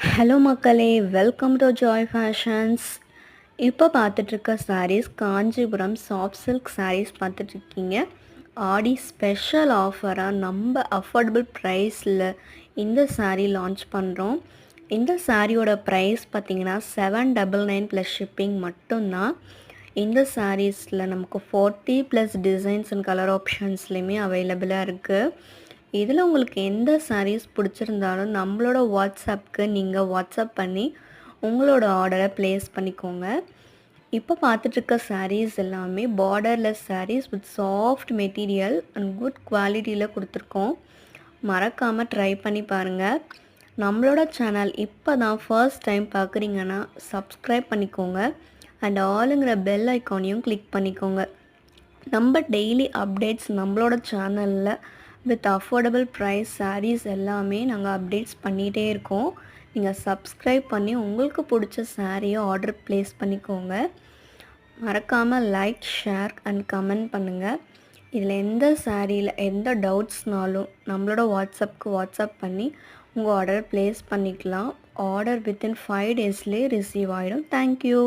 Hello மக்களே, welcome to Joy fashions. இப்போ பார்த்துட்ருக்க சாரீஸ் காஞ்சிபுரம் சாஃப்ட் சில்க் சாரீஸ் பார்த்துட்ருக்கீங்க. ஆடி ஸ்பெஷல் ஆஃபராக நம்ம அஃபோர்டபுள் ப்ரைஸில் இந்த சாரீ லான்ச் பண்ணுறோம். இந்த சாரியோட ப்ரைஸ் பார்த்திங்கன்னா 799 ப்ளஸ் ஷிப்பிங் மட்டும்தான். இந்த சாரீஸில் நமக்கு 40 ப்ளஸ் டிசைன்ஸ் அண்ட் கலர் ஆப்ஷன்ஸ்லேயுமே அவைலபிளாக இருக்குது. இதில் உங்களுக்கு எந்த சாரீஸ் பிடிச்சிருந்தாலும் நம்மளோட வாட்ஸ்அப்புக்கு நீங்கள் வாட்ஸ்அப் பண்ணி உங்களோட ஆர்டரை ப்ளேஸ் பண்ணிக்கோங்க. இப்போ பார்த்துட்ருக்க சாரீஸ் எல்லாமே borderless sarees with soft material and good குவாலிட்டியில் கொடுத்துருக்கோம். மறக்காமல் ட்ரை பண்ணி பாருங்கள். நம்மளோட சேனல் இப்போ தான் ஃபர்ஸ்ட் டைம் பார்க்குறீங்கன்னா சப்ஸ்கிரைப் பண்ணிக்கோங்க அண்ட் ஆளுங்கிற பெல் ஐக்கானையும் கிளிக் பண்ணிக்கோங்க. நம்ம டெய்லி அப்டேட்ஸ் நம்மளோட சேனலில் வித் அஃபோர்டபுள் ப்ரைஸ் சாரீஸ் எல்லாமே நாங்கள் அப்டேட்ஸ் பண்ணிகிட்டே இருக்கோம். நீங்கள் சப்ஸ்கிரைப் பண்ணி உங்களுக்கு பிடிச்ச சாரியை ஆர்டர் ப்ளேஸ் பண்ணிக்கோங்க. மறக்காமல் லைக், ஷேர் அண்ட் கமெண்ட் பண்ணுங்கள். இதில் எந்த சாரியில் எந்த டவுட்ஸ்னாலும் நம்மளோட வாட்ஸ்அப்புக்கு வாட்ஸ்அப் பண்ணி உங்கள் ஆர்டர் ப்ளேஸ் பண்ணிக்கலாம். ஆர்டர் வித்தின் 5 டேஸ்லேயே ரிசீவ் ஆகிடும். தேங்க்யூ.